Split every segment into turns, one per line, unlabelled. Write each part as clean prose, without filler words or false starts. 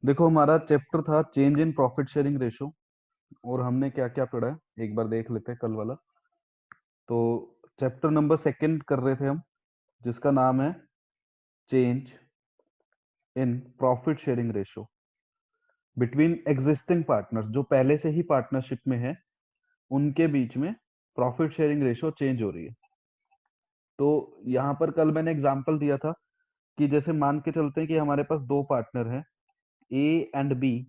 देखो हमारा चैप्टर था change in profit sharing ratio. और हमने क्या क्या पढ़ा है एक बार देख लेते हैं कल वाला। तो चैप्टर नंबर सेकंड कर रहे थे हम, जिसका नाम है change in profit sharing ratio between existing partners. जो पहले से ही पार्टनरशिप में है उनके बीच में प्रॉफिट शेयरिंग रेशो चेंज हो रही है। तो यहाँ पर कल मैंने एग्जांपल दिया था कि जैसे मान के चलते हैं कि हमारे पास दो पार्टनर हैं, ए एंड बी,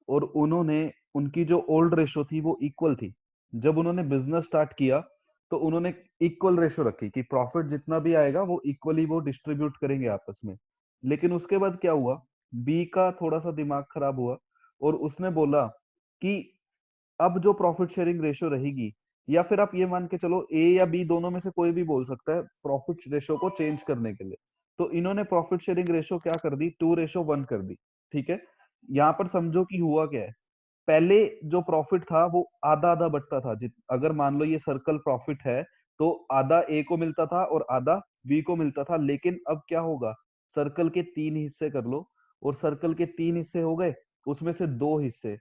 और उन्होंने उनकी जो ओल्ड रेशो थी वो इक्वल थी। जब उन्होंने बिजनेस स्टार्ट किया तो उन्होंने इक्वल रेशो रखी कि प्रॉफिट जितना भी आएगा वो इक्वली वो डिस्ट्रीब्यूट करेंगे आपस में। लेकिन उसके बाद क्या हुआ, बी का थोड़ा सा दिमाग खराब हुआ और उसने बोला कि अब जो प्रॉफिट शेयरिंग रेशो रहेगी, या फिर आप ये मान के चलो ए या बी दोनों में से कोई भी बोल सकता है प्रॉफिट रेशो को चेंज करने के लिए। तो इन्होंने प्रॉफिट शेयरिंग रेशो क्या कर दी, 2:1 कर दी। ठीक है, यहाँ पर समझो कि हुआ क्या है। पहले जो प्रॉफिट था वो आधा आधा बटता था। अगर मान लो ये सर्कल प्रॉफिट है तो आधा ए को मिलता था और आधा बी को मिलता था। लेकिन अब क्या होगा, सर्कल के 3 हिस्से कर लो और सर्कल के 3 हिस्से हो गए, उसमें से 2 हिस्से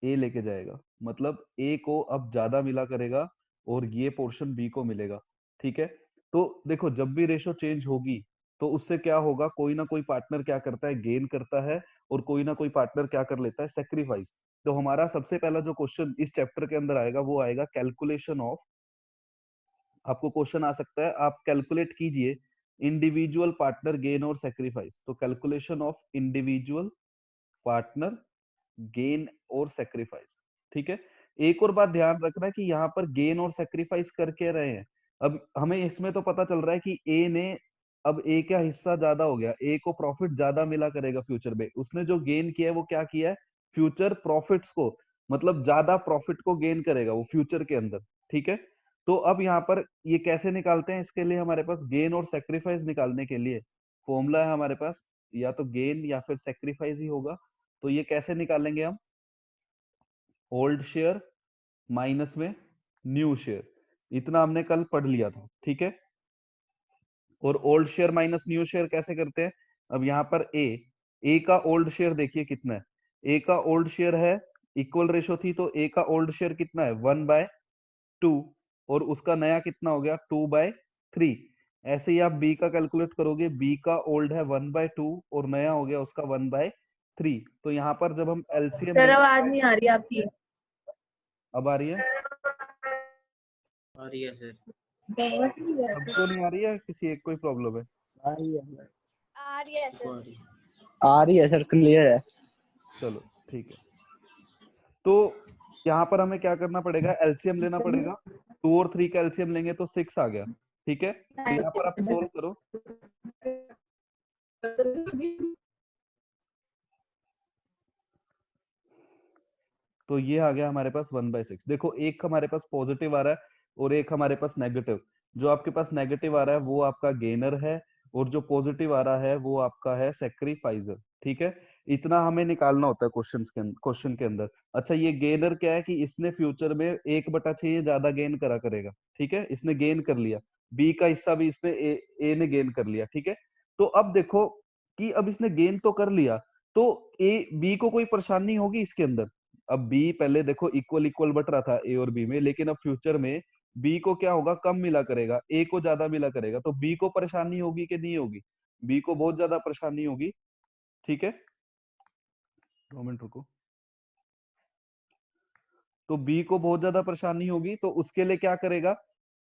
ए लेके जाएगा। मतलब ए को अब ज्यादा मिला करेगा और ये पोर्शन बी को मिलेगा। ठीक है, तो देखो जब भी रेशो चेंज होगी तो उससे क्या होगा, कोई ना कोई पार्टनर क्या करता है, गेन करता है, और कोई ना कोई पार्टनर क्या कर लेता है, सेक्रीफाइस। तो हमारा सबसे पहला जो क्वेश्चन इस चैप्टर के अंदर आएगा वो आएगा कैलकुलेशन ऑफ। आपको क्वेश्चन आ सकता है, आप कैलकुलेट कीजिए इंडिविजुअल पार्टनर गेन और सेक्रीफाइस। तो calculation of individual partner gain और सेक्रीफाइस। ठीक है, एक और बात ध्यान रखना है कि यहाँ पर गेन और सेक्रीफाइस कर के रहे हैं। अब हमें इसमें तो पता चल रहा है कि ए ने, अब ए का हिस्सा ज्यादा हो गया, ए को प्रॉफिट ज्यादा मिला करेगा फ्यूचर में। उसने जो गेन किया है वो क्या किया है, फ्यूचर प्रॉफिट्स को, मतलब ज्यादा प्रॉफिट को गेन करेगा वो फ्यूचर के अंदर। ठीक है, तो अब यहाँ पर ये कैसे निकालते हैं, इसके लिए हमारे पास गेन और सेक्रीफाइस निकालने के लिए फॉर्मूला है हमारे पास, या तो गेन या फिर सेक्रीफाइस ही होगा। तो ये कैसे निकालेंगे हम, ओल्ड शेयर माइनस में न्यू शेयर। इतना हमने कल पढ़ लिया था। ठीक है, और old share minus new share कैसे करते हैं। अब यहाँ पर ए का ओल्ड शेयर देखिए कितना है, ए का ओल्ड शेयर है, इक्वल रेशो थी तो ए का ओल्ड शेयर कितना है, 1/2, और उसका नया कितना हो गया, 2/3। ऐसे ही आप बी का कैलकुलेट करोगे, बी का ओल्ड है 1/2 और नया हो गया उसका 1/3। तो यहाँ पर जब हम एलसीएम
सर
लेंगे,
आवाज नहीं आ रही आपकी।
अब आ रही है,
आ रही है सर।
सबको नहीं आ रही है, किसी एक को ही प्रॉब्लम है।
आ रही है सर।
आ रही है सर।
आ रही है सर, क्लियर है।
चलो ठीक है, तो यहाँ पर हमें क्या करना पड़ेगा, एलसीएम लेना पड़ेगा। 2 और 3 का एलसीएम लेंगे तो 6 आ गया। ठीक है, तो यहाँ पर आप सोल्व करो। तो ये आ गया हमारे पास 1/6। देखो एक हमारे पास पॉजिटिव आ रहा है और एक हमारे पास नेगेटिव। जो आपके पास नेगेटिव आ रहा है वो आपका गेनर है, और जो पॉजिटिव आ रहा है वो आपका है सेक्रीफाइजर। ठीक है, इतना हमें निकालना होता है क्वेश्चन के अंदर। अच्छा, ये गेनर क्या है कि इसने फ्यूचर में 1/6 ये ज्यादा गेन करा करेगा। ठीक है, इसने गेन कर लिया, बी का हिस्सा भी इसने ए ने गेन कर लिया। ठीक है, तो अब देखो कि अब इसने गेन तो कर लिया, तो ए बी को कोई परेशानी होगी इसके अंदर। अब बी पहले देखो इक्वल इक्वल बट रहा था ए और बी में, लेकिन अब फ्यूचर में बी को क्या होगा, कम मिला करेगा, ए को ज्यादा मिला करेगा। तो बी को परेशानी होगी कि नहीं होगी, बी को बहुत ज्यादा परेशानी होगी। ठीक है, 2 मिनट रुको। तो बी को बहुत ज्यादा परेशानी होगी, तो उसके लिए क्या करेगा,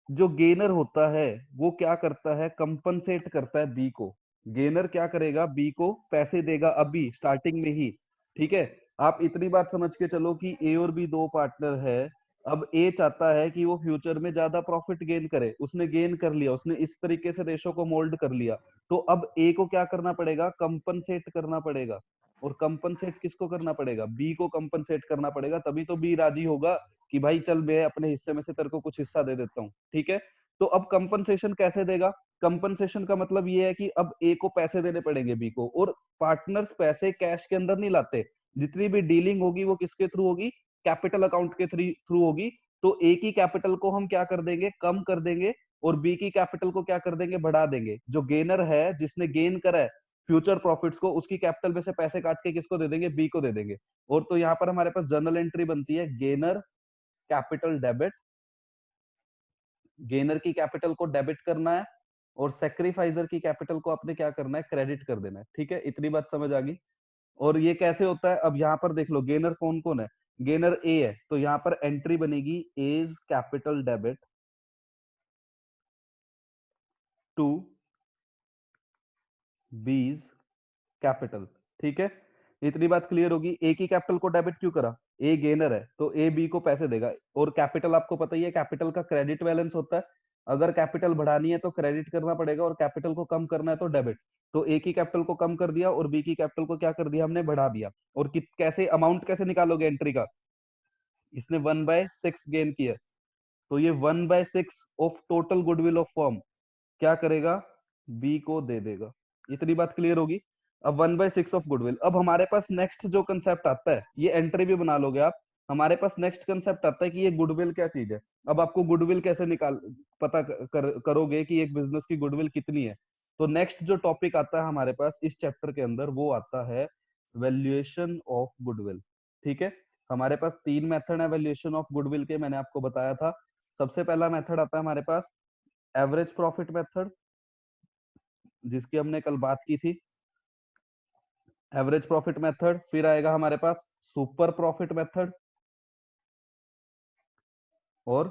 जो गेनर होता है वो क्या करता है, कंपनसेट करता है बी को। गेनर क्या करेगा, बी को पैसे देगा अभी स्टार्टिंग में ही। ठीक है, आप इतनी बात समझ के चलो कि ए और बी दो पार्टनर है। अब ए चाहता है कि वो फ्यूचर में ज्यादा प्रॉफिट गेन करे, उसने गेन कर लिया, उसने इस तरीके से रेशो को मोल्ड कर लिया। तो अब ए को क्या करना पड़ेगा, कंपनसेट करना पड़ेगा। और कंपनसेट किसको करना पड़ेगा, बी को कंपनसेट करना पड़ेगा, तभी तो बी राजी होगा कि भाई चल मैं अपने हिस्से में से तेरे को कुछ हिस्सा दे देता हूँ। ठीक है, तो अब कंपनसेशन कैसे देगा, कंपनसेशन का मतलब ये है कि अब ए को पैसे देने पड़ेंगे बी को। और पार्टनर्स पैसे कैश के अंदर नहीं लाते, जितनी भी डीलिंग होगी वो किसके थ्रू होगी, कैपिटल अकाउंट के थ्रू होगी। तो ए की कैपिटल को हम क्या कर देंगे, कम कर देंगे, और बी की कैपिटल को क्या कर देंगे, बढ़ा देंगे। जो गेनर है जिसने गेन करा है, फ्यूचर प्रॉफिट्स को उसकी कैपिटल में से पैसे काट के किसको दे देंगे, बी को दे देंगे। और तो यहाँ पर हमारे पास जर्नल एंट्री बनती है गेनर कैपिटल डेबिट, गेनर की कैपिटल को डेबिट करना है और सेक्रीफाइजर की कैपिटल को आपने क्या करना है, क्रेडिट कर देना है। ठीक है, इतनी बात समझ आ गई। और ये कैसे होता है, अब यहाँ पर देख लो गेनर कौन कौन है, गेनर ए है, तो यहाँ पर एंट्री बनेगी as capital debit to B's capital. ठीक है, इतनी बात क्लियर होगी। ए की कैपिटल को डेबिट क्यों करा, ए गेनर है तो ए बी को पैसे देगा। और कैपिटल आपको पता ही है, कैपिटल का क्रेडिट बैलेंस होता है, अगर कैपिटल बढ़ानी है तो क्रेडिट करना पड़ेगा और कैपिटल को कम करना है तो डेबिट। तो ए की कैपिटल को कम कर दिया और बी की कैपिटल को क्या कर दिया हमने, बढ़ा दिया। और कैसे अमाउंट कैसे निकालोगे एंट्री का, इसने 1/6 गेन किया, तो ये 1/6 of total goodwill of firm क्या करेगा, बी को दे देगा। इतनी बात क्लियर होगी। अब 1/6 ऑफ गुडविल। अब हमारे पास नेक्स्ट जो कंसेप्ट आता है, ये एंट्री भी बना लोगे आप, हमारे पास नेक्स्ट कंसेप्ट आता है कि ये गुडविल क्या चीज है। अब आपको गुडविल कैसे पता करोगे कि एक बिजनेस की गुडविल कितनी है। तो नेक्स्ट जो टॉपिक आता है हमारे पास इस चैप्टर के अंदर, वो आता है वैल्यूएशन ऑफ गुडविल। ठीक है, हमारे पास 3 मेथड है वैल्यूएशन ऑफ गुडविल के, मैंने आपको बताया था। सबसे पहला मेथड आता है हमारे पास एवरेज प्रॉफिट मेथड, जिसकी हमने कल बात की थी, एवरेज प्रॉफिट मेथड। फिर आएगा हमारे पास सुपर प्रॉफिट मेथड, और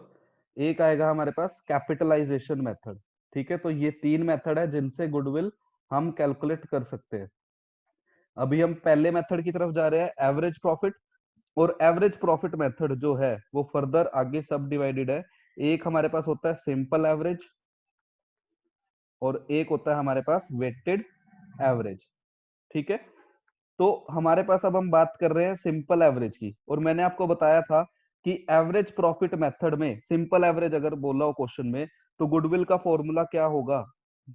एक आएगा हमारे पास कैपिटलाइजेशन मेथड। ठीक है, तो ये 3 मेथड है जिनसे गुडविल हम कैलकुलेट कर सकते हैं। अभी हम पहले मेथड की तरफ जा रहे हैं, एवरेज प्रॉफिट। और एवरेज प्रॉफिट मेथड जो है वो फर्दर आगे सब डिवाइडेड है। एक हमारे पास होता है सिंपल एवरेज और एक होता है हमारे पास वेटेड एवरेज। ठीक है, तो हमारे पास अब हम बात कर रहे हैं सिंपल एवरेज की। और मैंने आपको बताया था कि एवरेज प्रॉफिट मेथड में सिंपल एवरेज अगर बोला हो क्वेश्चन में, तो गुडविल का फॉर्मूला क्या होगा।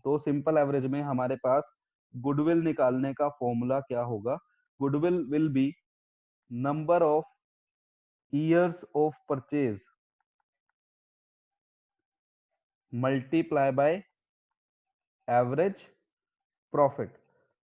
तो सिंपल एवरेज में हमारे पास गुडविल निकालने का फॉर्मूला क्या होगा, goodwill will be number of years of purchase multiply by average profit.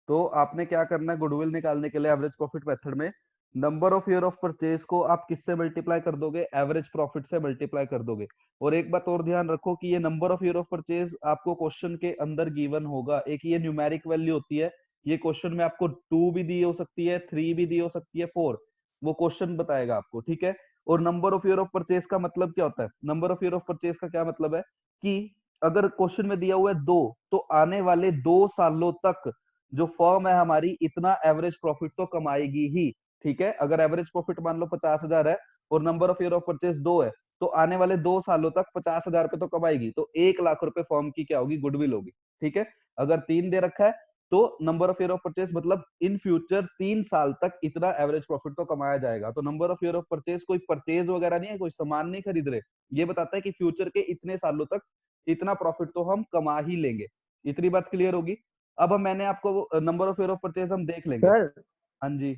तो आपने क्या करना है, गुडविल निकालने के लिए एवरेज प्रॉफिट मेथड में number of year of purchase को आप किससे मल्टीप्लाई कर दोगे, एवरेज प्रॉफिट से मल्टीप्लाई कर दोगे। और एक बात और ध्यान रखो कि ये number of year of purchase आपको क्वेश्चन के अंदर गिवन होगा। एक ये न्यूमेरिक वैल्यू होती है, ये क्वेश्चन में आपको 2 भी दी हो सकती है, 3 भी दी हो सकती है, 4, वो क्वेश्चन बताएगा आपको। ठीक है, और number of year of purchase का मतलब क्या होता है, number of year of purchase का क्या मतलब है कि अगर क्वेश्चन में दिया हुआ है 2, तो आने वाले 2 सालों तक जो फर्म है हमारी इतना एवरेज प्रॉफिट तो कमाएगी ही। ठीक है, अगर एवरेज प्रॉफिट मान लो 50,000 है और number of year of purchase 2 है, तो आने वाले 2 सालों तक 50,000 पे तो कमाएगी, तो 1,00,000 रुपए फर्म की क्या होगी, गुडविल होगी। ठीक है, अगर 3 दे रखा है तो number of year of purchase मतलब इन फ्यूचर 3 साल तक इतना एवरेज प्रॉफिट तो कमाया जाएगा। तो number of year of purchase कोई परचेज वगैरह नहीं है, कोई सामान नहीं खरीद रहे, ये बताता है कि फ्यूचर के इतने सालों तक इतना प्रॉफिट तो हम कमा ही लेंगे। इतनी बात क्लियर होगी। अब मैंने आपको number of year of purchase हम देख लेंगे।
सर
हाँ जी,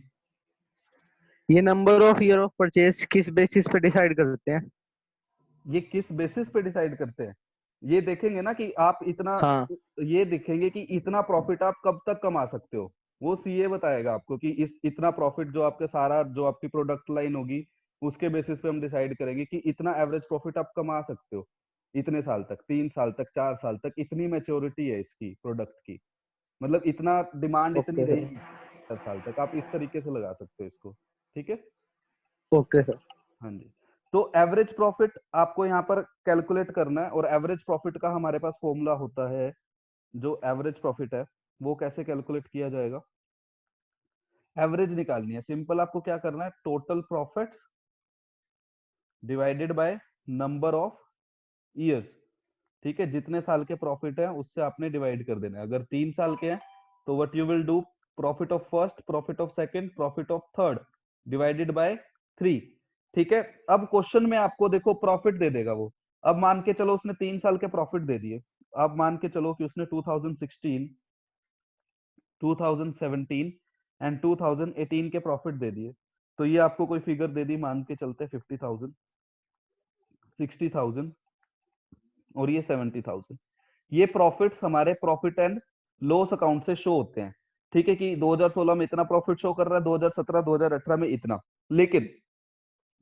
ये number of year of purchase किस बेसिस पे डिसाइड करते हैं।
ये किस बेसिस पे डिसाइड करते हैं, ये देखेंगे ना कि आप इतना,
हाँ
ये देखेंगे कि इतना प्रॉफिट आप कब तक कमा सकते हो। वो सीए बताएगा आपको कि इस इतना प्रॉफिट जो आपके सारा जो आपकी प्रोडक्ट लाइन होगी उसके बेसिस पे हम डिसाइड करेंगे कि इतना एवरेज प्रॉफिट आप कमा सकते हो इतने साल तक, 3 साल तक, 4 साल तक, इतनी मैच्योरिटी है इसकी प्रोडक्ट की, मतलब इतना डिमांड इतनी
ओके सर।
रहेगी 10 साल तक, आप इस तरीके से लगा सकते हो इसको। ठीक है,
ओके सर।
हाँ जी। तो एवरेज प्रॉफिट आपको यहाँ पर कैलकुलेट करना है, और एवरेज प्रॉफिट का हमारे पास फॉर्मूला होता है, जो एवरेज प्रॉफिट है वो कैसे कैलकुलेट किया जाएगा, एवरेज निकालनी है। सिंपल आपको क्या करना है, total profits divided by number of years. ठीक है, जितने साल के प्रॉफिट है उससे आपने डिवाइड कर देना है। अगर 3 साल के हैं तो what you will do, profit of first, profit of second, profit of third divided by 3। ठीक है, अब क्वेश्चन में आपको देखो प्रॉफिट दे देगा वो। अब मान के चलो उसने 3 साल के प्रॉफिट दे दिए, अब मान के चलो कि उसने 2016, 2017 एंड 2018 के प्रॉफिट दे दिए, तो ये आपको कोई फिगर दे दी, मान के चलते 50,000, 60,000 और ये 70,000। ये प्रॉफिट्स हमारे प्रॉफिट एंड लॉस अकाउंट से शो होते हैं। ठीक है कि 2016 में इतना प्रॉफिट शो कर रहा है, 2017 2018 में इतना। लेकिन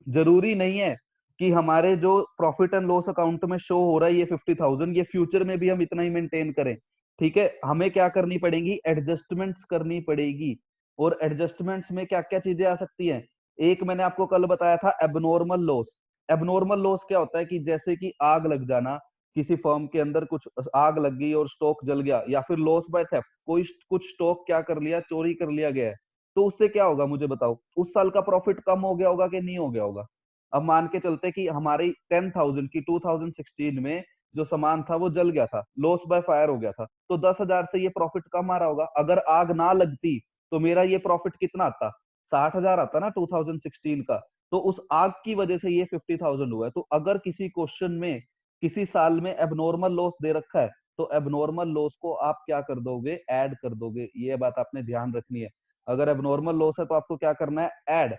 जरूरी नहीं है कि हमारे जो प्रॉफिट एंड लॉस अकाउंट में शो हो रहा है ये 50,000 ये फ्यूचर में भी हम इतना ही मेंटेन करें। ठीक है, हमें क्या करनी पड़ेगी, एडजस्टमेंट्स करनी पड़ेगी। और एडजस्टमेंट्स में क्या क्या चीजें आ सकती हैं, एक मैंने आपको कल बताया था एबनॉर्मल लॉस। एबनॉर्मल लॉस क्या होता है कि जैसे कि आग लग जाना, किसी फर्म के अंदर कुछ आग लग गई और स्टॉक जल गया, या फिर लॉस बाय थेफ्ट, कोई कुछ स्टॉक क्या कर लिया, चोरी कर लिया गया है, तो उससे क्या होगा मुझे बताओ, उस साल का प्रॉफिट कम हो गया होगा कि नहीं हो गया होगा। अब मान के चलते कि हमारी 10,000 की 2016 में जो सामान था वो जल गया था, लॉस बाय फायर हो गया था, तो 10,000 से ये प्रॉफिट कम आ रहा होगा। अगर आग ना लगती तो मेरा ये प्रॉफिट कितना आता, 60,000 आता ना 2016 का। तो उस आग की वजह से ये 50,000 हुआ है। तो अगर किसी क्वेश्चन में किसी साल में एबनॉर्मल लॉस दे रखा है, तो एबनॉर्मल लॉस को आप क्या कर दोगे, ऐड कर दोगे। ये बात आपने ध्यान रखनी है। अगर एबनॉर्मल लॉस है तो आपको क्या करना है, ऐड।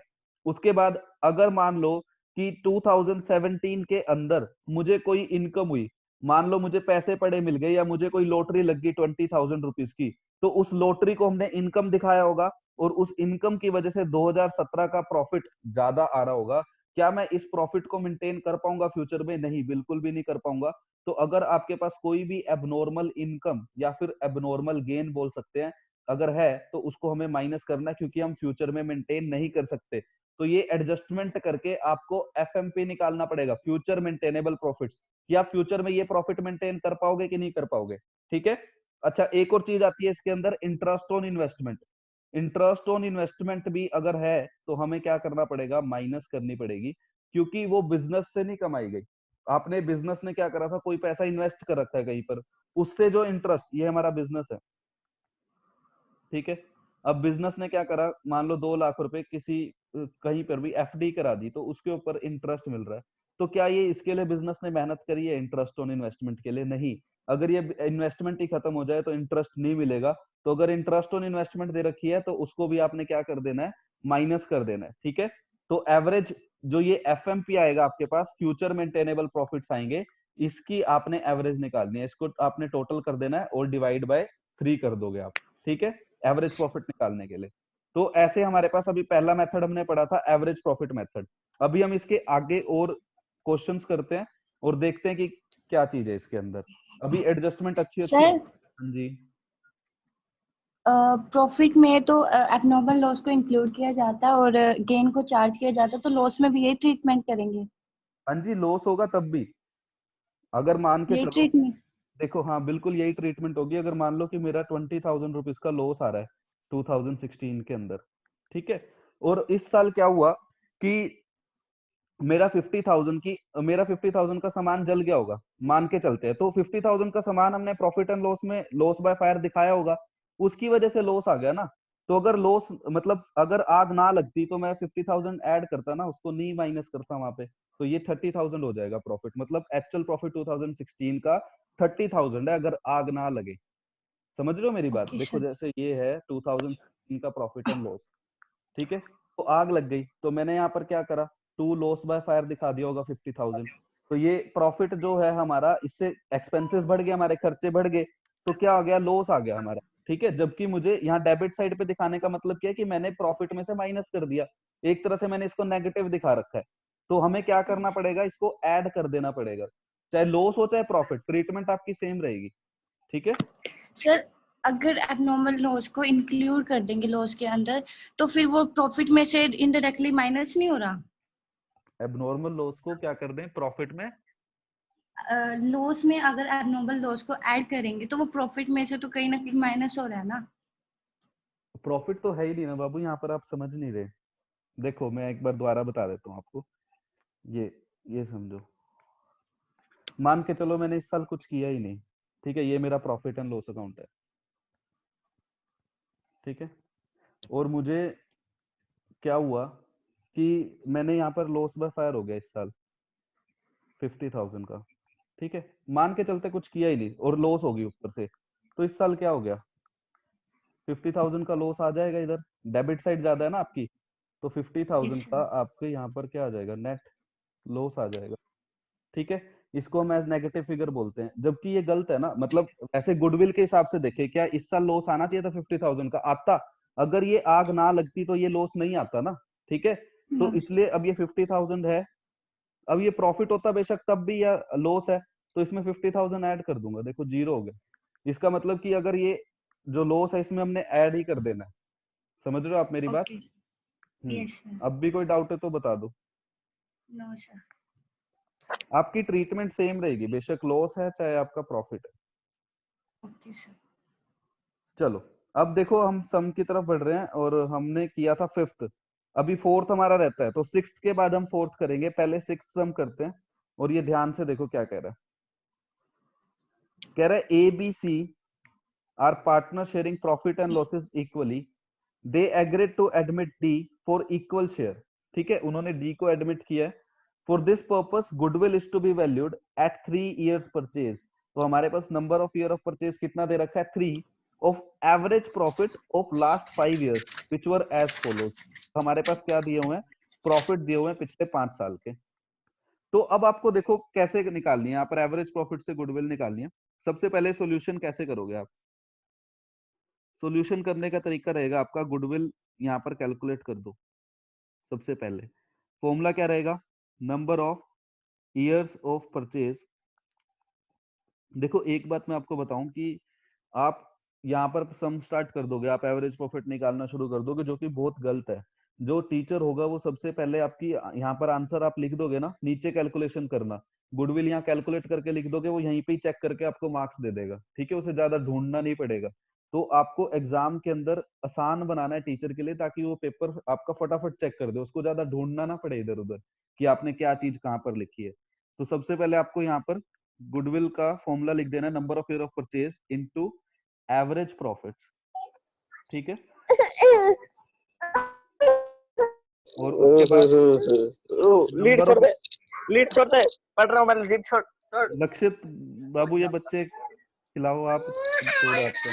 उसके बाद अगर मान लो कि 2017 के अंदर मुझे कोई इनकम हुई, मान लो मुझे पैसे पड़े मिल गए, या मुझे कोई लॉटरी लग गई 20,000 रुपीज की, तो उस लॉटरी को हमने इनकम दिखाया होगा, और उस इनकम की वजह से 2017 का प्रॉफिट ज्यादा आ रहा होगा। क्या मैं इस प्रॉफिट को मेंटेन कर पाऊंगा फ्यूचर में? नहीं, बिल्कुल भी नहीं कर पाऊंगा। तो अगर आपके पास कोई भी एबनॉर्मल इनकम या फिर एबनॉर्मल गेन बोल सकते हैं, अगर है तो उसको हमें माइनस करना है, क्योंकि हम फ्यूचर में मेंटेन नहीं कर सकते। तो ये एडजस्टमेंट करके आपको एफएमपी निकालना पड़ेगा, फ्यूचर मेंटेनेबल प्रॉफिट्स, कि आप फ्यूचर में ये प्रॉफिट मेंटेन कर पाओगे कि नहीं कर पाओगे। ठीक है। अच्छा, एक और चीज आती है इसके अंदर, interest on investment. Interest on investment भी अगर है तो हमें क्या करना पड़ेगा, माइनस करनी पड़ेगी, क्योंकि वो बिजनेस से नहीं कमाई गई। आपने बिजनेस ने क्या करा था, कोई पैसा इन्वेस्ट कर रखा है कहीं पर, उससे जो इंटरेस्ट, ये हमारा बिजनेस है। ठीक है। अब बिजनेस ने क्या करा, मान लो 2 लाख रुपए किसी कहीं पर भी एफडी करा दी, तो उसके ऊपर इंटरेस्ट मिल रहा है। तो क्या ये इसके लिए बिजनेस ने मेहनत करी है इंटरेस्ट ऑन इन्वेस्टमेंट के लिए? नहीं। अगर ये इन्वेस्टमेंट ही खत्म हो जाए तो इंटरेस्ट नहीं मिलेगा। तो अगर इंटरेस्ट ऑन इन्वेस्टमेंट दे रखी है तो उसको भी आपने क्या कर देना है, माइनस कर देना है। ठीक है। तो एवरेज जो ये एफएमपी आएगा आपके पास, फ्यूचर मेंटेनेबल प्रॉफिट्स आएंगे, इसकी आपने एवरेज निकालनी है। इसको आपने टोटल कर देना है और डिवाइड बाय 3 कर दोगे आप। ठीक है, एवरेज प्रॉफिट निकालने के लिए। तो ऐसे हमारे पास अभी पहला मेथड हमने पढ़ा था, एवरेज प्रॉफिट मेथड। अभी हम इसके आगे और क्वेश्चंस करते हैं और देखते हैं कि क्या चीज है इसके अंदर। अभी एडजस्टमेंट अच्छी अच्छी
सर,
हाँ जी।
प्रॉफिट में तो एबनॉर्मल लॉस को इंक्लूड किया जाता है और गेन को चार्ज किया जाता है, तो लॉस में भी यही ट्रीटमेंट करेंगे?
हाँ जी, लॉस होगा तब भी। अगर मान के
यही
चलो,
ट्रीटमेंट?
देखो हाँ बिल्कुल यही ट्रीटमेंट होगी। अगर मान लो कि मेरा 20,000 रुपीज का लॉस आ रहा है 2016 के अंदर, ठीक है, और इस साल क्या हुआ कि मेरा 50,000 का सामान जल गया होगा, मान के चलते हैं। तो 50,000 का सामान हमने प्रॉफिट एंड लॉस में लॉस बाय फायर दिखाया होगा, उसकी वजह से लॉस आ गया ना। तो अगर लॉस मतलब अगर आग ना लगती तो मैं 50,000 ऐड करता ना, उसको नहीं माइनस करता वहां पे, तो ये 30,000 हो जाएगा प्रॉफिट। मतलब एक्चुअल प्रॉफिट 2016 का 30,000 है अगर आग ना लगे। समझ रहे हो मेरी बात?
ओके
देखो
सर।
जैसे ये है 2016 का प्रॉफिट एंड लॉस, ठीक है, तो आग लग गई तो मैंने यहाँ पर क्या करा, टू लॉस बाय फायर दिखा दिया होगा 50,000। तो ये प्रॉफिट जो है हमारा, इससे एक्सपेंसेस बढ़ गए, हमारे खर्चे बढ़ गए, तो क्या हो गया, लॉस आ गया हमारा। ठीक है, जबकि मुझे यहाँ डेबिट साइड पे दिखाने का मतलब क्या है कि मैंने प्रॉफिट में से माइनस कर दिया, एक तरह से मैंने इसको नेगेटिव दिखा रखा है। तो हमें क्या करना पड़ेगा, इसको ऐड कर देना पड़ेगा, चाहे लॉस हो चाहे प्रॉफिट, ट्रीटमेंट आपकी सेम रहेगी। ठीक है।
सर, अगर एबनॉर्मल लॉस को इंक्लूड कर देंगे लॉस के अंदर, तो फिर वो प्रॉफिट में से इनडायरेक्टली माइनस नहीं हो रहा?
एबनॉर्मल लॉस को क्या कर दें प्रॉफिट में?
लॉस में अगर एबनॉर्मल लॉस को ऐड करेंगे तो वो प्रॉफिट में से तो कहीं ना कहीं माइनस हो रहा है ना?
प्रॉफिट तो है ही नहीं ना बाबू, यहाँ पर आप समझ नहीं रहे। देखो मैं एक बार दोबारा बता देता हूँ आपको। ये ये समझो, मान के चलो मैंने इस साल कुछ किया ही नहीं, ठीक है, ये मेरा प्रॉफिट एंड लॉस अकाउंट है। ठीक है, और मुझे क्या हुआ कि मैंने यहाँ पर लॉस बाय फायर हो गया इस साल 50,000 का। ठीक है, मान के चलते कुछ किया ही नहीं और लॉस होगी ऊपर से, तो इस साल क्या हो गया, 50,000 का लॉस आ जाएगा इधर, डेबिट साइड ज्यादा है ना आपकी, तो 50,000
यस
का
सर।
आपके यहाँ पर क्या आ जाएगा, नेट लॉस आ जाएगा। ठीक है, इसको हम एज नेगेटिव फिगर बोलते हैं, जबकि ये गलत है ना। मतलब ऐसे गुडविल के हिसाब से देखे, क्या इस साल लॉस आना चाहिए था 50,000 का? आता। अगर ये आग ना लगती तो ये लॉस नहीं आता ना, ठीक है। तो
नो
इसलिए अब ये 50,000 है, अब ये प्रॉफिट होता बेशक तब भी, या लॉस है तो इसमें 50,000 ऐड कर दूंगा, देखो जीरो हो गया। इसका मतलब कि अगर ये जो लॉस है इसमें हमने ऐड ही कर देना है। समझ रहे हो आप मेरी बात?
ओके यस सर
अब भी कोई डाउट है तो बता दो।
नो सर
आपकी ट्रीटमेंट सेम रहेगी, बेशक लॉस है चाहे आपका प्रॉफिट है।
ओके सर
चलो अब देखो हम सम की तरफ बढ़ रहे हैं, और हमने किया था फिफ्थ, अभी फोर्थ हमारा रहता है, तो सिक्स्थ के बाद हम फोर्थ करेंगे, पहले सिक्स्थ सम करते हैं। और ये ध्यान से देखो क्या कह रहा है। कह रहा है A B C R partner sharing profit and losses equally, they agreed to admit D for equal share. ठीक है, उन्होंने डी को एडमिट किया है। For this purpose goodwill is to be valued at 3 years purchase. तो हमारे पास number of year of purchase कितना दे रखा है? 3 of average profit of last 5 years which were as follows. हमारे पास क्या दिए हुए हैं? प्रॉफिट दिए हुए हैं पिछले 5 साल के। तो अब आपको देखो कैसे निकालनी है, यहाँ पर एवरेज प्रॉफिट से गुडविल निकालनी है। सबसे पहले सॉल्यूशन कैसे करोगे आप? सॉल्यूशन करने का तरीका रहेगा आपका, गुडविल यहाँ पर कैलकुलेट कर दो। सबसे पहले फॉर्मूला क्या रहेगा? Number of years of purchase. देखो एक बात मैं आपको बताऊं कि आप यहाँ पर सम स्टार्ट कर दोगे, आप एवरेज प्रॉफिट निकालना शुरू कर दोगे, जो कि बहुत गलत है। जो टीचर होगा वो सबसे पहले आपकी यहाँ पर आंसर आप लिख दोगे ना, नीचे कैलकुलेशन करना, गुडविल यहाँ कैलकुलेट करके लिख दोगे, वो यहीं पे ही चेक करके आपको मार्क्स दे देगा। ठीक है, उसे ज्यादा ढूंढना नहीं पड़ेगा। तो आपको एग्जाम के अंदर आसान बनाना है टीचर के लिए, ताकि वो पेपर आपका फटाफट चेक कर दे, उसको ज्यादा ढूंढना ना पड़े इधर उधर कि आपने क्या चीज कहाँ पर लिखी है। तो सबसे पहले आपको यहाँ पर गुडविल का फॉर्मूला लिख देना, number of year of purchase into average profit. ठीक है, और उसके बाद
लीड
नंबर
छोड़
ऑफ,
दे, लीड छोड़ दे, पढ़ रहा हूँ मैं, लीड छोड़ छोड़।
लक्षित बाबू ये बच्चे खिलाओ आप, छोड़ आपका।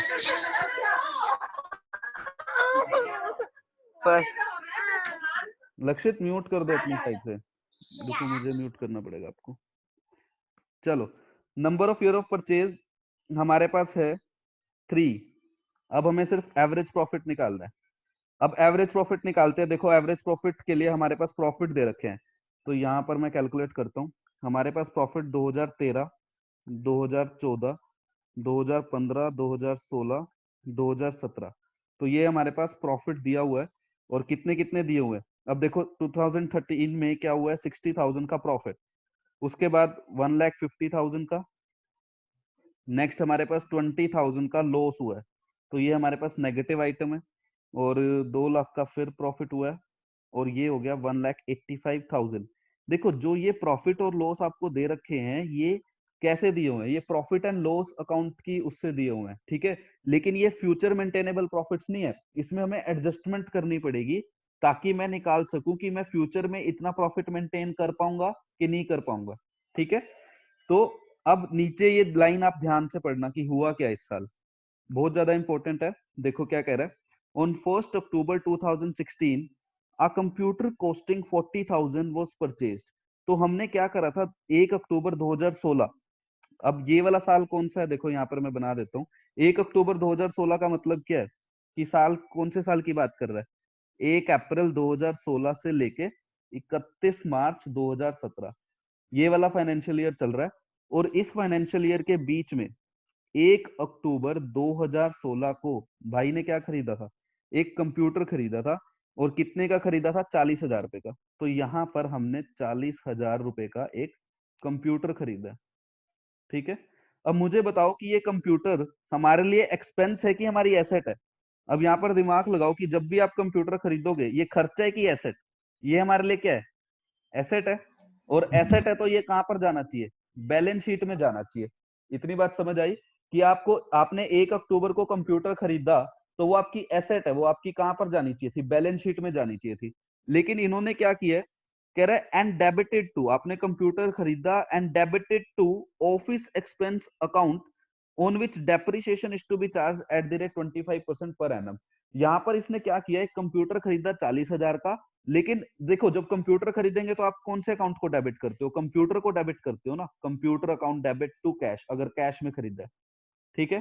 फर्स्ट
लक्षित म्यूट कर दो अपनी साइड से, देखो मुझे म्यूट करना पड़ेगा आपको। चलो number of year of purchase हमारे पास है 3। अब हमें सिर्फ एवरेज प्रॉफिट निकालना है। अब एवरेज प्रॉफिट निकालते हैं। देखो एवरेज प्रॉफिट के लिए हमारे पास प्रॉफिट दे रखे हैं, तो यहाँ पर मैं कैलकुलेट करता हूँ। हमारे पास प्रॉफिट 2013, 2014, 2015, 2016, 2017, तो ये हमारे पास प्रॉफिट दिया हुआ है। और कितने कितने दिए हुए हैं? अब देखो 2013 में क्या हुआ है? 60,000 का प्रॉफिट, उसके बाद 1,50,000 का, नेक्स्ट हमारे पास 20,000 का लॉस हुआ है, तो ये हमारे पास नेगेटिव आइटम है। और 2 लाख का फिर प्रॉफिट हुआ है, और ये हो गया 1,85,000। देखो जो ये प्रॉफिट और लॉस आपको दे रखे हैं, ये कैसे दिए हुए हैं? ये प्रॉफिट एंड लॉस अकाउंट की उससे दिए हुए हैं, ठीक है। लेकिन ये फ्यूचर मेंटेनेबल प्रॉफिट्स नहीं है, इसमें हमें एडजस्टमेंट करनी पड़ेगी, ताकि मैं निकाल सकूं कि मैं फ्यूचर में इतना प्रॉफिट मेंटेन कर पाऊंगा कि नहीं कर पाऊंगा। ठीक है, तो अब नीचे ये लाइन आप ध्यान से पढ़ना कि हुआ क्या इस साल, बहुत ज्यादा इंपॉर्टेंट है। देखो क्या कह रहा है, on 1 October 2016 a computer costing 40,000 was purchased। तो हमने क्या करा था 1 अक्टूबर 2016। अब ये वाला साल कौन सा है? देखो यहाँ पर मैं बना देता हूँ। 1 अक्टूबर 2016 का मतलब क्या है कि साल कौन से साल की बात कर रहा है? 1 अप्रैल 2016 से लेके 31 मार्च 2017, ये वाला फाइनेंशियल ईयर चल रहा है। और इस फाइनेंशियल ईयर के बीच में 1 अक्टूबर 2016 को भाई ने क्या खरीदा था? एक कंप्यूटर खरीदा था, और कितने का खरीदा था? 40,000 रुपए का। तो यहाँ पर हमने 40,000 रुपए का एक कंप्यूटर खरीदा। ठीक है, अब मुझे बताओ कि ये कंप्यूटर हमारे लिए एक्सपेंस है कि हमारी एसेट है? अब यहाँ पर दिमाग लगाओ कि जब भी आप कंप्यूटर खरीदोगे, ये खर्चा है कि एसेट? ये हमारे लिए क्या है? एसेट है। और एसेट है तो ये कहां पर जाना चाहिए? बैलेंस शीट में जाना चाहिए। इतनी बात समझ आई कि आपको, आपने 1 अक्टूबर को कंप्यूटर खरीदा, तो वो आपकी एसेट है, वो आपकी कहां पर जानी चाहिए थी? बैलेंस शीट में जानी चाहिए थी। लेकिन इन्होंने क्या किया है, कह रहा है एंड डेबिटेड टू, आपने कंप्यूटर खरीदा and debited to office expense account on which depreciation is to be charge at the rate 25% per annum. यहाँ पर इसने क्या किया, एक कंप्यूटर खरीदा 40,000 का, लेकिन देखो जब कंप्यूटर खरीदेंगे तो आप कौन से अकाउंट को डेबिट करते हो? कंप्यूटर को डेबिट करते हो ना, computer account debit to cash, अगर कैश में खरीदा है, ठीक है।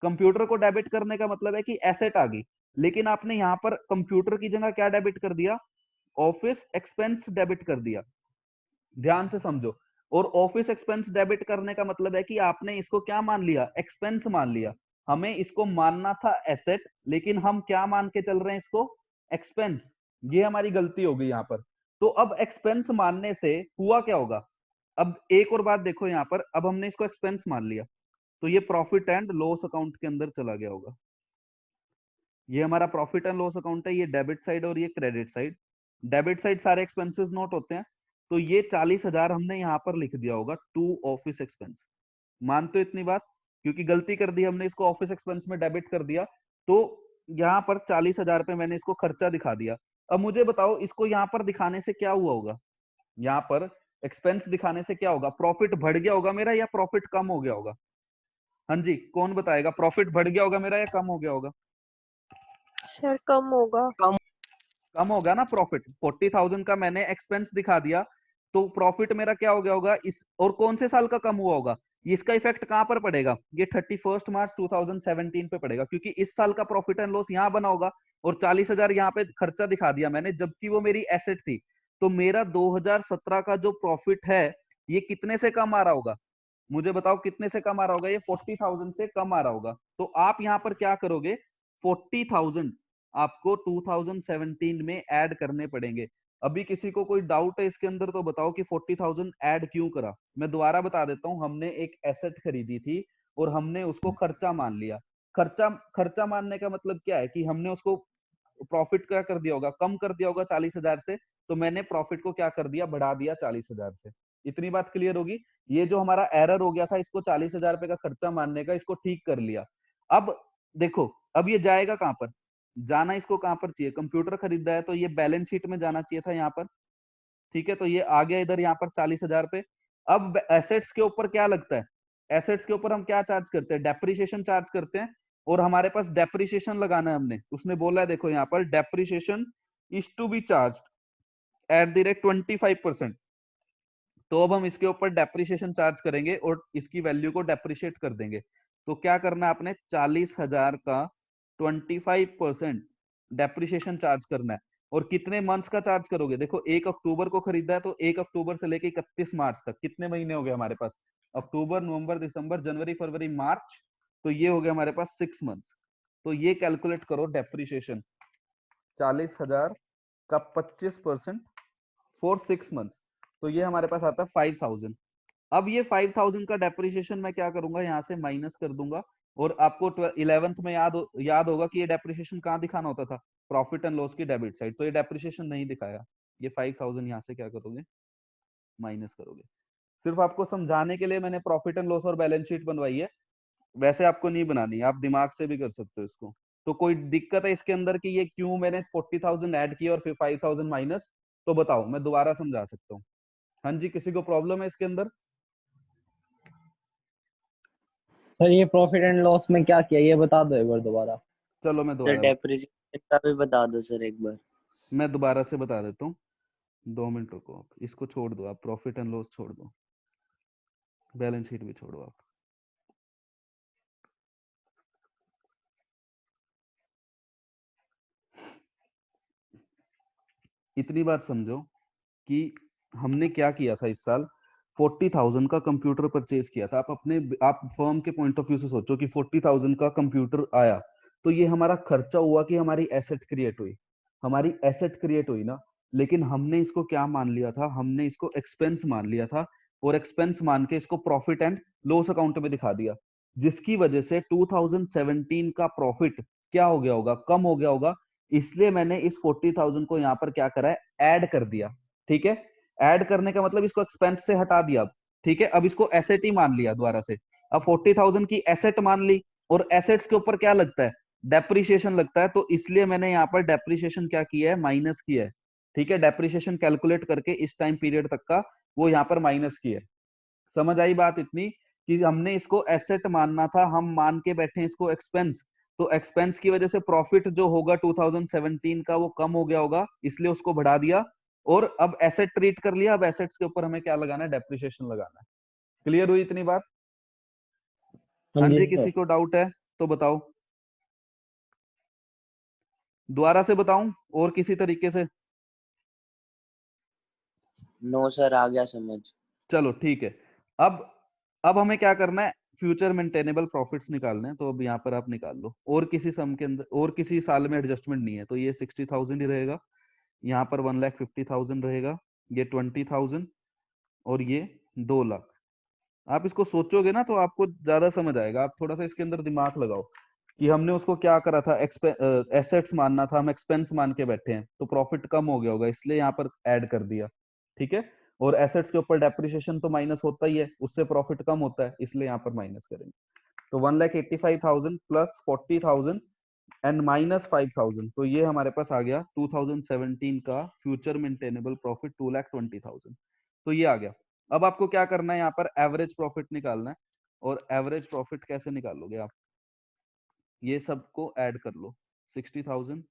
कंप्यूटर को डेबिट करने का मतलब है कि एसेट आ गई, लेकिन आपने यहाँ पर कंप्यूटर की जगह क्या डेबिट कर दिया? ऑफिस एक्सपेंस डेबिट कर दिया। ध्यान से समझो। और ऑफिस एक्सपेंस डेबिट करने का मतलब है कि आपने इसको क्या मान लिया? एक्सपेंस मान लिया। हमें इसको मानना था एसेट, लेकिन हम क्या मान के चल रहे हैं इसको? एक्सपेंस। ये हमारी गलती हो गई यहाँ पर। तो अब एक्सपेंस मानने से हुआ क्या होगा? अब एक और बात देखो यहाँ पर, अब हमने इसको एक्सपेंस मान लिया तो ये प्रॉफिट एंड लॉस अकाउंट के अंदर चला गया होगा। ये हमारा प्रॉफिट एंड लॉस अकाउंट है, ये डेबिट साइड और ये क्रेडिट साइड। डेबिट साइड सारे एक्सपेंसेस नोट होते हैं, तो ये 40,000 हमने यहाँ पर लिख दिया होगा टू ऑफिस एक्सपेंस। मानते हो इतनी बात? क्योंकि गलती कर दी हमने, इसको ऑफिस एक्सपेंस में डेबिट कर दिया, तो यहाँ पर 40,000 पे मैंने इसको खर्चा दिखा दिया। अब मुझे बताओ इसको यहाँ पर दिखाने से क्या हुआ होगा? यहाँ पर एक्सपेंस दिखाने से क्या होगा? प्रॉफिट बढ़ गया होगा मेरा या प्रॉफिट कम हो गया होगा? हाँ जी, कौन बताएगा? प्रॉफिट बढ़ गया होगा मेरा या कम हो गया होगा?
सर कम होगा।
कम होगा ना प्रॉफिट। 40,000 का मैंने एक्सपेंस दिखा दिया, तो प्रॉफिट मेरा क्या हो गया होगा इस, और कौन से साल का कम हुआ होगा? इसका इफेक्ट कहां पर पड़ेगा? ये 31 मार्च 2017 पे पड़ेगा, क्योंकि इस साल का प्रॉफिट एंड लॉस यहाँ बना होगा और 40,000 यहाँ पे खर्चा दिखा दिया मैंने, जबकि वो मेरी एसेट थी। तो मेरा 2017 का जो प्रॉफिट है ये कितने से कम आ रहा होगा? मुझे बताओ कितने से कम आ रहा होगा? ये 40,000 से कम आ रहा होगा। तो आप यहाँ पर क्या करोगे? 40,000 आपको 2017 में ऐड करने पड़ेंगे। अभी किसी को कोई डाउट है इसके अंदर तो बताओ कि 40,000 ऐड क्यों करा? मैं दोबारा बता देता हूँ। हमने एक एसेट खरीदी थी और हमने उसको खर्चा मान लिया। खर्चा मानने का मतलब क्या है? कि हमने उसको प्रॉफिट क्या कर दिया होगा? कम कर दिया होगा 40,000 से, तो मैंने प्रॉफिट को क्या कर दिया? बढ़ा दिया 40,000 से। इतनी बात क्लियर होगी? ये जो हमारा एरर हो गया था इसको 40,000 रुपए का खर्चा मानने का, इसको ठीक कर लिया। अब देखो, अब ये जाएगा कहां पर? जाना इसको कहां पर चाहिए? कंप्यूटर खरीदा है तो ये बैलेंस शीट में जाना चाहिए था यहाँ पर, ठीक है। तो ये आ गया इधर यहाँ पर 40,000 पे। अब एसेट्स के ऊपर क्या लगता है? एसेट्स के ऊपर हम क्या चार्ज करते हैं? डेप्रिसिएशन चार्ज करते हैं, और हमारे पास डेप्रिसिएशन लगाना है हमने। उसने बोला है देखो यहाँ पर, depreciation is to be charge at the rate 25%। तो अब हम इसके ऊपर डेप्रिसिएशन चार्ज करेंगे और इसकी वैल्यू को डेप्रिशिएट कर देंगे। तो क्या करना है आपने? 40,000 का 25% डेप्रिसिएशन चार्ज करना है। और कितने मंथ्स का चार्ज करोगे? देखो 1 अक्टूबर को खरीदा है, तो 1 अक्टूबर से लेके 31 मार्च तक कितने महीने हो गए हमारे पास? अक्टूबर, नवंबर, दिसंबर, जनवरी, फरवरी, मार्च। तो ये हो गया हमारे पास 6 मंथ्स। तो ये कैलकुलेट करो डेप्रिसिएशन, 40,000 का 25% फॉर 6 मंथ्स। तो ये हमारे पास आता है 5,000। अब ये 5,000 का डेप्रिसिएशन मैं क्या करूंगा? यहाँ से माइनस कर दूंगा। और आपको 11th में याद होगा कि ये डेप्रिसिएशन कहाँ दिखाना होता था? प्रॉफिट एंड लॉस की डेबिट साइड। तो ये डेप्रिसिएशन नहीं दिखाया, ये 5,000 यहाँ से क्या करोगे? माइनस करोगे। सिर्फ आपको समझाने के लिए मैंने प्रॉफिट एंड लॉस और बैलेंस शीट बनवाई है, वैसे आपको नहीं बनानी, आप दिमाग से भी कर सकते हो इसको। तो कोई दिक्कत है इसके अंदर कि ये क्यों मैंने 40,000 ऐड किया और फिर 5,000 माइनस? तो बताओ, मैं दोबारा समझा सकता हूँ। हाँ जी, किसी को प्रॉब्लम है इसके अंदर?
सर ये प्रॉफिट एंड लॉस में क्या किया ये बता दो एक बार दोबारा।
चलो मैं
सर
दोबारा
डेप्रिसिएशन का भी बता दो सर एक बार।
मैं दोबारा से बता देता हूँ। 2 मिनट रुको, आप इसको छोड़ दो, आप प्रॉफिट एंड लॉस छोड़ दो, बैलेंस शीट भी छोड़ो आप। इतनी बात समझो कि हमने क्या किया था इस साल? 40,000 का कंप्यूटर परचेज किया था। आप फर्म के पॉइंट ऑफ व्यू से सोचो कि 40,000 का कंप्यूटर आया, तो ये हमारा खर्चा हुआ कि हमारी एसेट क्रिएट हुई? हमारी एसेट क्रिएट हुई ना। लेकिन हमने इसको क्या मान लिया था? हमने इसको एक्सपेंस मान लिया था, और एक्सपेंस मान के इसको प्रॉफिट एंड लॉस अकाउंट में दिखा दिया, जिसकी वजह से 2017 का प्रॉफिट क्या हो गया होगा? कम हो गया होगा। इसलिए मैंने इस 40,000 को यहाँ पर क्या करा है? ऐड कर दिया, ठीक है। ऐड करने का मतलब इसको एक्सपेंस से हटा दिया, ठीक है। अब इसको एसेट ही मान लिया दोबारा से। अब 40,000 की एसेट मान ली, और एसेट्स के ऊपर क्या लगता है? डेप्रिसिएशन लगता है। तो इसलिए मैंने यहाँ पर डेप्रिसिएशन क्या किया है? माइनस किया है, ठीक है। डेप्रिसिएशन कैलकुलेट करके इस टाइम पीरियड तक का वो यहाँ पर माइनस किया है। समझ आई बात? इतनी कि हमने इसको एसेट मानना था, हम मान के बैठे इसको एक्सपेंस, तो एक्सपेंस की वजह से प्रॉफिट जो होगा 2017 का वो कम हो गया होगा, इसलिए उसको बढ़ा दिया। और अब एसेट ट्रीट कर लिया, अब एसेट्स के ऊपर हमें क्या लगाना है, डेप्रिसिएशन लगाना है। क्लियर हुई इतनी बात? हाँ जी, किसी को डाउट है तो बताओ, दोबारा से बताऊं और किसी तरीके से?
नो सर, आ गया समझ।
चलो ठीक है। अब हमें क्या करना है, फ्यूचर मेंटेनेबल प्रॉफिट्स निकालने हैं। तो अब यहाँ पर आप निकाल लो, और किसी सम के अंदर और किसी साल में एडजस्टमेंट नहीं है, तो ये 60,000 ही रहेगा, यहाँ पर 1,50,000 रहेगा, ये 20,000 और ये 2 लाख। आप इसको सोचोगे ना तो आपको ज्यादा समझ आएगा। आप थोड़ा सा इसके अंदर दिमाग लगाओ कि हमने उसको क्या करा था, एसेट्स मानना था, हम एक्सपेंस मान के बैठे हैं, तो प्रॉफिट कम हो गया होगा, इसलिए यहाँ पर ऐड कर दिया। ठीक है, और एसेट्स के ऊपर डेप्रिसिएशन तो माइनस होता ही है, उससे प्रॉफिट कम होता है, इसलिए यहाँ पर माइनस करेंगे। तो 1,85,000 प्लस 40,000 एंड माइनस 5,000, तो ये हमारे पास आ गया 2017 का फ्यूचर मेंटेनेबल प्रॉफिट 2,20,000। तो ये आ गया। अब आपको क्या करना है, यहाँ पर एवरेज प्रॉफिट निकालना है। और एवरेज प्रॉफिट कैसे निकालोगे आप, ये सबको ऐड कर लो, 60,000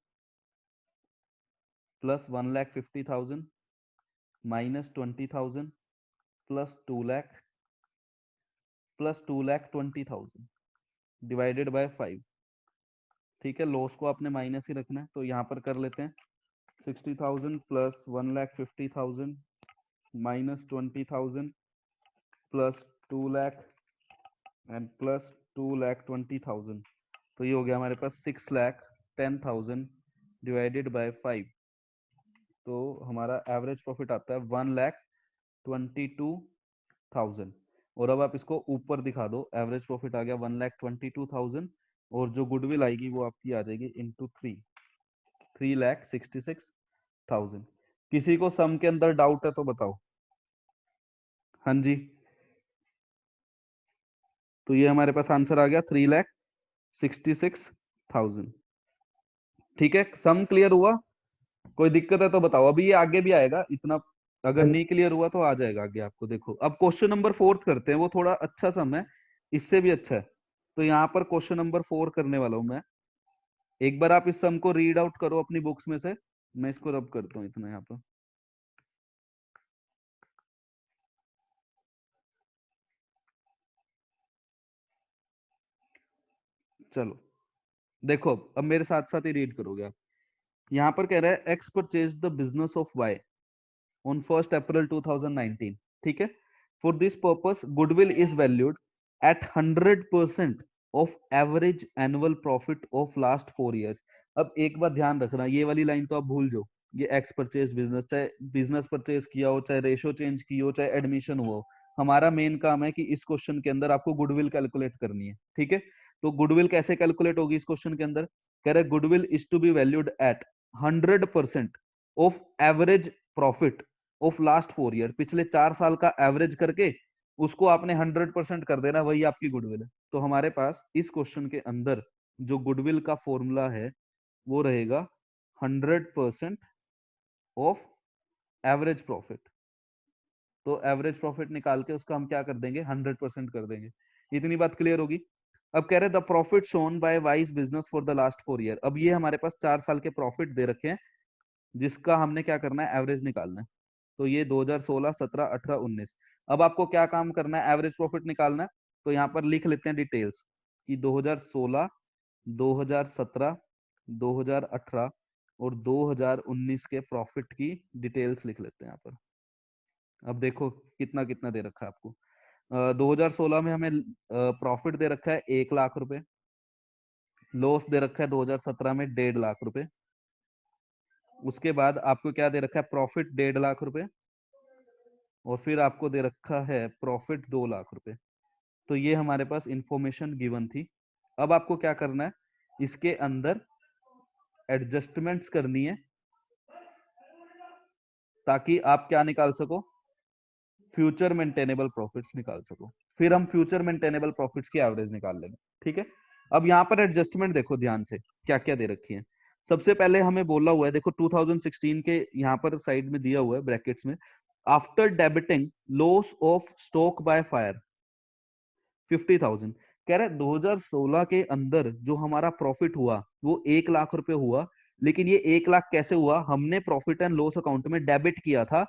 plus 1,50,000 minus 20,000 plus 2 lakh plus 2,20,000 divided by 5। ठीक है, लॉस को आपने माइनस ही रखना है, तो यहाँ पर कर लेते हैं 60,000 plus 1,50,000 minus 20,000 plus 2 lakh and plus 2,20,000। तो ये हो गया हमारे पास 6,10,000 डिवाइडेड बाय 5। तो हमारा एवरेज प्रॉफिट आता है 1,22,000। और अब आप इसको ऊपर दिखा दो, एवरेज प्रॉफिट आ गया 1,22,000 और जो गुडविल आएगी वो आपकी आ जाएगी इंटू 3,66,000। किसी को सम के अंदर डाउट है तो बताओ। हाँ जी, तो ये हमारे पास आंसर आ गया 3,66,000। ठीक है, सम क्लियर हुआ? कोई दिक्कत है तो बताओ, अभी ये आगे भी आएगा, इतना अगर नहीं क्लियर हुआ तो आ जाएगा आगे आपको। देखो अब क्वेश्चन नंबर 4 करते हैं, वो थोड़ा अच्छा सम है, इससे भी अच्छा है। तो यहाँ पर क्वेश्चन नंबर 4 करने वाला हूं मैं। एक बार आप इस सम को रीड आउट करो अपनी बुक्स में से, मैं इसको रब करता हूँ इतना यहाँ पर। चलो देखो, अब मेरे साथ साथ ही रीड करोगे आप। यहाँ पर कह रहा है X purchase the business of Y on 1st April 2019. ठीक है, for this purpose goodwill is valued at 100% of average annual profit of last 4 years. अब एक बात ध्यान रखना, ये वाली लाइन तो आप भूल जाओ, ये एक्स परचेज बिजनेस, चाहे बिजनेस परचेज किया हो, चाहे रेशो चेंज की हो, चाहे एडमिशन हुआ हो, हमारा मेन काम है कि इस क्वेश्चन के अंदर आपको गुडविल कैलकुलेट करनी है। ठीक है, तो गुडविल कैसे कैलकुलेट होगी इस क्वेश्चन के अंदर, कह रहे goodwill is to be valued at 100% of average profit of last 4 year, पिछले 4 साल का एवरेज करके उसको आपने 100% कर देना, वही आपकी गुडविल है। तो हमारे पास इस क्वेश्चन के अंदर जो गुडविल का फॉर्मूला है वो रहेगा 100% ऑफ एवरेज प्रॉफिट। तो एवरेज प्रॉफिट निकाल के उसका हम क्या कर देंगे, 100% कर देंगे। इतनी बात क्लियर होगी? अब कह रहे the profit shown by wise business for the last 4 year. अब ये हमारे पास 4 साल के प्रॉफिट दे रखे हैं, जिसका हमने क्या करना है, एवरेज निकालना है। तो ये 2016, 17, 18, 19। अब आपको क्या काम करना है, एवरेज प्रॉफिट निकालना है। तो यहाँ पर लिख लेते हैं डिटेल्स कि 2016, 2017, 2018 और 2019 के प्रॉफिट की डिटेल्स लिख लेते हैं यहाँ पर। अब देखो कितना कितना दे रखा है आपको। 2016 में हमें प्रॉफिट दे रखा है 1 लाख रुपए, लॉस दे रखा है 2017 में 1.5 लाख रुपए। उसके बाद आपको क्या दे रखा है, प्रॉफिट 1.5 लाख रुपए, और फिर आपको दे रखा है प्रॉफिट 2 लाख रुपए। तो ये हमारे पास इंफॉर्मेशन गिवन थी। अब आपको क्या करना है, इसके अंदर एडजस्टमेंट्स करनी है ताकि आप क्या निकाल सको, फ्यूचर मेंटेनेबल प्रॉफिट्स निकाल सको। फिर हम फ्यूचर मेंटेनेबल प्रॉफिट्स की एवरेज निकाल लेंगे। ठीक है, अब यहाँ पर एडजस्टमेंट देखो ध्यान से क्या क्या दे रखी है। सबसे पहले हमें बोला हुआ है, देखो 2016 के यहाँ पर साइड में दिया हुआ है ब्रैकेट्स में, after debiting loss of stock by fire 50,000। कह रहे 2016 के अंदर जो हमारा प्रॉफिट हुआ वो 1 लाख रुपए हुआ, लेकिन ये 1 लाख कैसे हुआ, हमने प्रॉफिट एंड लॉस अकाउंट में डेबिट किया था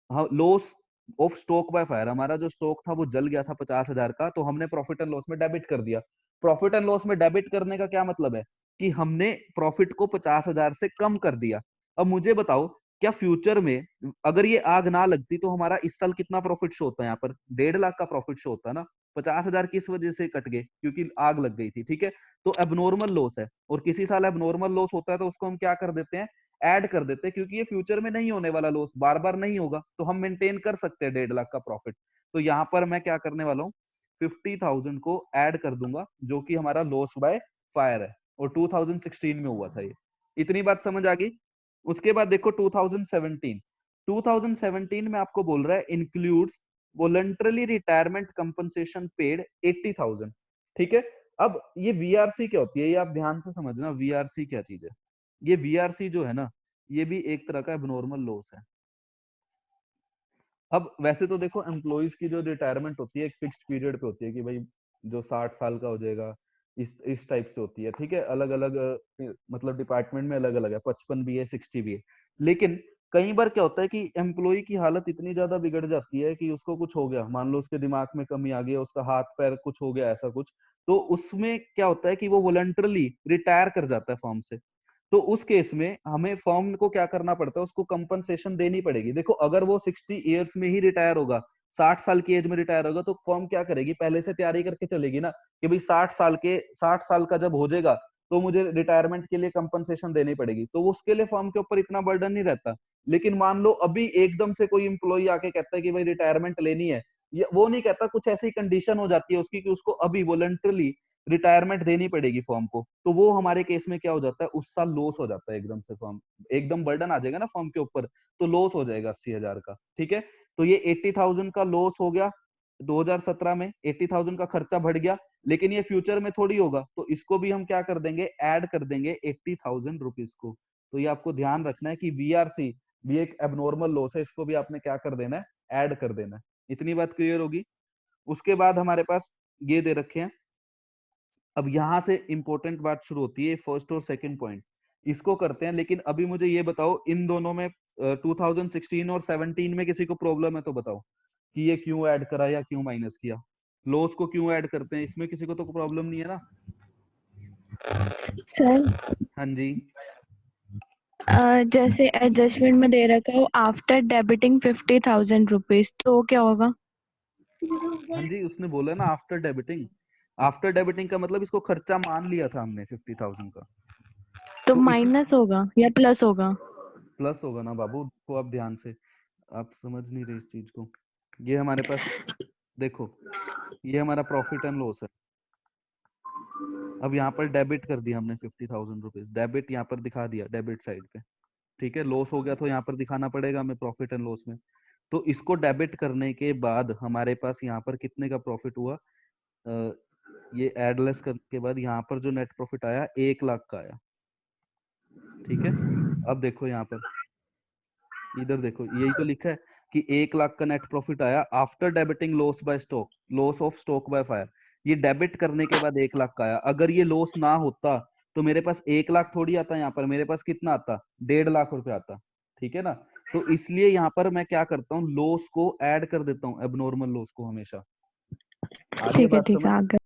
loss of stock by fire. हमारा जो स्टॉक था वो जल गया था 50,000 का, तो हमने प्रॉफिट एंड लॉस में डेबिट कर दिया। प्रॉफिट एंड लॉस में डेबिट करने का क्या मतलब है कि हमने प्रॉफिट को 50,000 से कम कर दिया। अब मुझे बताओ, क्या फ्यूचर में अगर ये आग ना लगती तो हमारा इस साल कितना प्रॉफिट शो होता है? यहाँ पर 1.5 लाख का प्रॉफिट शो होता है ना। 50,000 किस वजह से कट गए? क्योंकि आग लग गई थी, ठीक है। तो एबनॉर्मल लॉस है, और किसी साल एबनॉर्मल लॉस होता है तो उसको हम क्या कर देते हैं, ऐड कर देते हैं, क्योंकि ये फ्यूचर में नहीं होने वाला लॉस, बार बार नहीं होगा, तो हम मेंटेन कर सकते हैं 1.5 लाख का प्रॉफिट। तो यहाँ पर मैं क्या करने वाला हूँ, 50,000 को ऐड कर दूंगा, जो कि हमारा लॉस बाय फायर है, और 2016 में हुआ था ये। इतनी बात समझ आ गई? उसके बाद देखो 2017 में आपको बोल रहा है includes voluntarily retirement compensation paid 80,000, ठीक है। अब ये वीआरसी क्या होती है, ये आप ध्यान से समझना, वीआरसी क्या चीज है। ये वीआरसी जो है ना, ये भी एक तरह का एबनॉर्मल लॉस है। अब वैसे तो देखो, एम्प्लॉइज की जो रिटायरमेंट होती है एक फिक्स्ड पीरियड पे होती है कि भाई जो 60 साल का हो जाएगा, इस टाइप से होती है, ठीक है। अलग अलग मतलब डिपार्टमेंट में अलग अलग है, 55 भी है, 60 भी है। लेकिन कई बार क्या होता है कि एम्प्लॉय की हालत इतनी ज्यादा बिगड़ जाती है कि उसको कुछ हो गया, मान लो उसके दिमाग में कमी आ गई, उसका हाथ पैर कुछ हो गया ऐसा कुछ, तो उसमें क्या होता है कि वो वॉलंटरली रिटायर कर जाता है फर्म से। तो उस केस में हमें फर्म को क्या करना पड़ता है, उसको कंपनसेशन देनी पड़ेगी। देखो अगर वो 60 ईयर्स में ही रिटायर होगा, 60 साल की एज में रिटायर होगा, तो फर्म क्या करेगी, पहले से तैयारी करके चलेगी ना कि भाई 60 साल का जब हो जाएगा तो मुझे रिटायरमेंट के लिए कंपनसेशन देनी पड़ेगी, तो उसके लिए फर्म के ऊपर इतना बर्डन नहीं रहता। लेकिन मान लो अभी एकदम से कोई इंप्लॉई आके कहता है कि भाई रिटायरमेंट लेनी है, वो नहीं कहता, कुछ ऐसी कंडीशन हो जाती है उसकी कि उसको अभी वॉलंटरली रिटायरमेंट देनी पड़ेगी फर्म को, तो वो हमारे केस में क्या हो जाता है, उस साल लॉस हो जाता है एकदम से, फर्म एकदम बर्डन आ जाएगा ना फर्म के ऊपर, तो लॉस हो जाएगा 80,000 का, ठीक है। तो ये 80,000 का लॉस हो गया 2017 में, 80,000 का खर्चा बढ़ गया, लेकिन ये फ्यूचर में थोड़ी होगा, तो इसको भी हम क्या कर देंगे, ऐड कर देंगे 80,000 रुपीज को। तो ये आपको ध्यान रखना है कि वीआरसी भी एक एबनॉर्मल लॉस है, इसको भी आपने क्या कर देना है, ऐड कर देना है। इतनी बात क्लियर होगी? उसके बाद हमारे पास ये दे रखे हैं। अब यहां से इंपॉर्टेंट बात शुरू होती है, फर्स्ट और सेकंड पॉइंट इसको करते हैं। लेकिन अभी मुझे ये बताओ, इन दोनों में 2016 और 17 में किसी को प्रॉब्लम है तो बताओ कि ये क्यों ऐड करा या क्यों माइनस किया, लॉस को क्यों ऐड करते हैं, इसमें किसी को तो प्रॉब्लम नहीं है ना?
सर
हाँ जी,
जैसे एडजस्टमेंट में दे रखा हो आफ्टर डेबिटिंग 50,000 रुपीज, तो क्या होगा?
हाँ जी, उसने बोला ना आफ्टर डेबिटिंग। आफ्टर डेबिटिंग का मतलब इसको खर्चा मान लिया था हमने 50,000 का,
तो
तो इस
माइनस होगा या प्लस होगा?
प्लस होगा ना बाबू, को आप ध्यान से, आप समझ नहीं रहे इस चीज को। ये हमारे पास देखो, ये हमारा प्रॉफिट एंड लॉस है। अब यहाँ पर डेबिट कर दिया हमने 50,000 रुपीज, डेबिट यहाँ पर दिखा दिया डेबिट साइड पे, ठीक है। लॉस हो गया तो यहाँ पर दिखाना पड़ेगा हमें प्रॉफिट एंड लॉस में। तो इसको डेबिट करने के बाद हमारे पास यहाँ पर कितने का प्रॉफिट हुआ, ये एडलेस करने के बाद यहाँ पर जो नेट प्रॉफिट आया 1 लाख का आया, ठीक है। अब देखो यहाँ पर, इधर देखो, यही तो लिखा है कि 1 लाख का नेट प्रॉफिट आया after debiting loss by stock, loss of stock by fire. ये डेबिट करने के बाद 1 लाख का आया। अगर ये लॉस ना होता तो मेरे पास 1 लाख थोड़ी आता, यहाँ पर मेरे पास कितना आता, 1.5 लाख रुपए आता, ठीक है ना। तो इसलिए यहाँ पर मैं क्या करता हूँ, लॉस को ऐड कर देता हूँ, एबनॉर्मल लॉस को हमेशा। आ रही है
ठीक है
बात
ठीक
समझ?
है, आगे